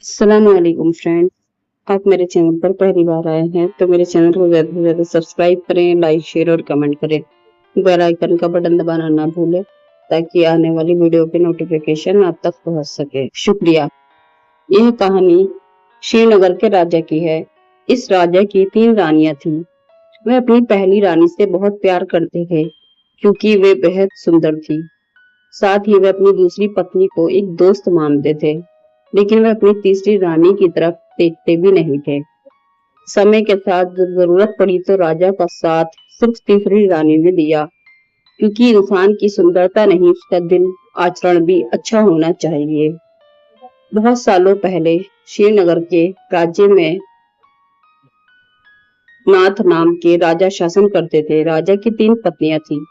अस्सलामुअलैकुम फ्रेंड्स। आप मेरे चैनल पर पहली बार आए हैं तो मेरे चैनल को ज़्यादा से ज़्यादा सब्सक्राइब करें, लाइक शेयर और कमेंट करें। बेल आइकन का बटन दबाना ना भूलें ताकि आने वाली वीडियो की नोटिफिकेशन आप तक पहुंच सके। शुक्रिया। यह कहानी श्रीनगर के राजा की है। इस राजा की 3 रानियां थीं। वह अपनी पहली रानी से बहुत प्यार करते थे क्योंकि वे बेहद सुंदर थी। साथ ही वे अपनी दूसरी पत्नी को एक दोस्त मानते थे, लेकिन वे अपनी तीसरी रानी की तरफ देखते भी नहीं थे। समय के साथ जब जरूरत पड़ी तो राजा का साथ सिर्फ तीसरी रानी ने दिया, क्योंकि इंसान की सुंदरता नहीं, उसका दिल आचरण भी अच्छा होना चाहिए। बहुत सालों पहले श्रीनगर के राज्य में नाथ नाम के राजा शासन करते थे। राजा की 3 पत्नियां थी,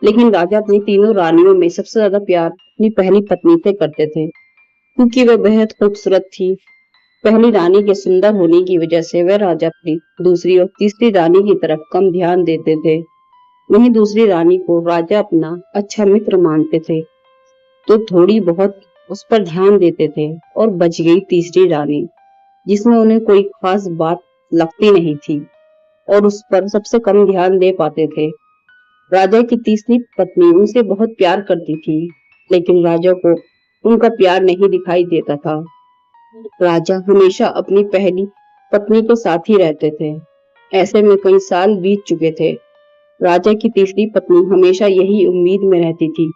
लेकिन राजा अपनी तीनों रानियों में सबसे ज्यादा प्यार अपनी पहली पत्नी से करते थे, क्योंकि वह बेहद खूबसूरत थी। पहली रानी के सुंदर होने की वजह से वह राजा अपनी दूसरी और तीसरी रानी की तरफ कम ध्यान देते थे। वहीं दूसरी रानी को राजा अपना अच्छा मित्र मानते थे, तो थोड़ी बहुत उस पर ध्यान देते थे। और बच गई तीसरी रानी, जिसमें उन्हें कोई खास बात लगती नहीं थी और उस पर सबसे कम ध्यान दे पाते थे। राजा की तीसरी पत्नी उनसे बहुत प्यार करती थी, लेकिन राजा को उनका प्यार नहीं दिखाई देता था। राजा हमेशा अपनी पहली पत्नी के साथ ही रहते थे। ऐसे में कई साल बीत चुके थे। राजा की तीसरी पत्नी हमेशा यही उम्मीद में रहती थी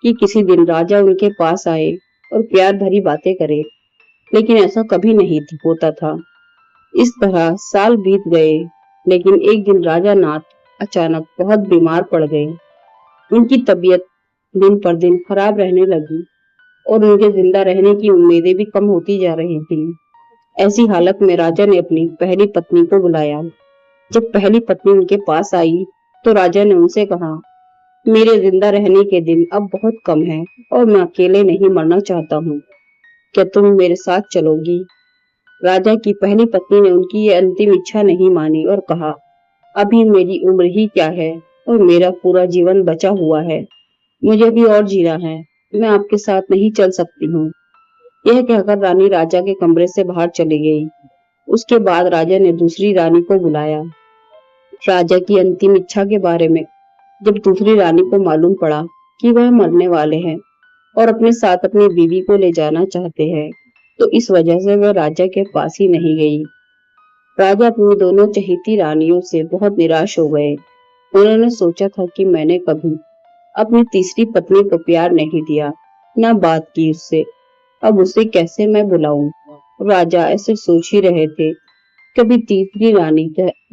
कि किसी दिन राजा उनके पास आए और प्यार भरी बातें करे, लेकिन ऐसा कभी नहीं होता था। इस तरह साल बीत गए, लेकिन एक दिन राजा नाथ अचानक बहुत बीमार पड़ गए। उनकी तबीयत दिन पर दिन खराब रहने लगी और उनके जिंदा रहने की उम्मीदें भी कम होती जा रही थी। ऐसी हालत में राजा ने अपनी पहली पत्नी को बुलाया। जब पहली पत्नी उनके पास आई तो राजा ने उनसे कहा, मेरे जिंदा रहने के दिन अब बहुत कम हैं और मैं अकेले नहीं मरना चाहता हूँ। क्या तुम मेरे साथ चलोगी? राजा की पहली पत्नी ने उनकी ये अंतिम इच्छा नहीं मानी और कहा, अभी मेरी उम्र ही क्या है और मेरा पूरा जीवन बचा हुआ है। मुझे भी और जीना है। मैं आपके साथ नहीं चल सकती हूँ। यह कहकर रानी राजा के कमरे से बाहर चली गई। उसके बाद राजा ने दूसरी रानी को बुलाया। राजा की अंतिम इच्छा के बारे में जब दूसरी रानी को मालूम पड़ा कि वह मरने वाले हैं और अपने साथ अपनी बीवी को ले जाना चाहते हैं, तो इस वजह से वह राजा के पास ही नहीं गई। राजा अपनी दोनों चहेती रानियों से बहुत निराश हो गए। उन्होंने सोचा था कि मैंने कभी अपनी तीसरी पत्नी को प्यार नहीं दिया, न बात की उससे, अब उसे कैसे मैं बुलाऊं? राजा ऐसे सोच ही रहे थे, कभी तीसरी रानी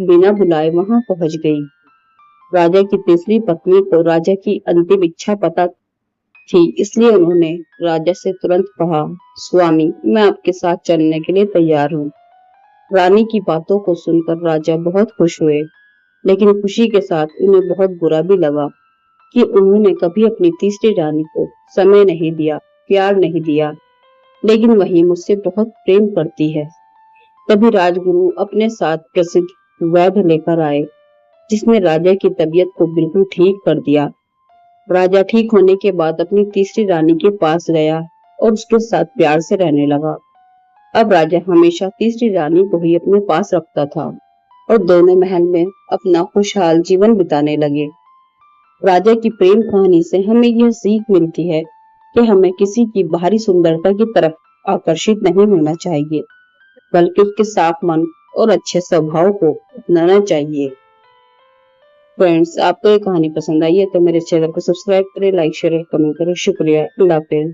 बिना बुलाए वहां पहुंच गई। राजा की तीसरी पत्नी को राजा की अंतिम इच्छा पता थी, इसलिए उन्होंने राजा से तुरंत कहा, स्वामी, मैं आपके साथ चलने के लिए तैयार हूँ। रानी की बातों को सुनकर राजा बहुत खुश हुए, लेकिन खुशी के साथ उन्हें बहुत बुरा भी लगा कि उन्होंने कभी अपनी तीसरी रानी को समय नहीं दिया, प्यार नहीं दिया, लेकिन वही मुझसे बहुत प्रेम करती है। तभी राजगुरु अपने साथ प्रसिद्ध वैद्य लेकर आए, जिसने राजा की तबीयत को बिल्कुल ठीक कर दिया। राजा ठीक होने के बाद अपनी तीसरी रानी के पास गया और उसके साथ प्यार से रहने लगा। अब राजा हमेशा तीसरी रानी को ही अपने पास रखता था और दोनों महल में अपना खुशहाल जीवन बिताने लगे। राजा की प्रेम कहानी से हमें यह सीख मिलती है कि हमें किसी की बाहरी सुंदरता की तरफ आकर्षित नहीं होना चाहिए, बल्कि उसके साफ मन और अच्छे स्वभाव को अपनाना चाहिए। फ्रेंड्स, आपको ये कहानी पसंद आई है तो मेरे चैनल को सब्सक्राइब करें, लाइक शेयर और कमेंट करें। शुक्रिया। अल्लाह हाफिज़।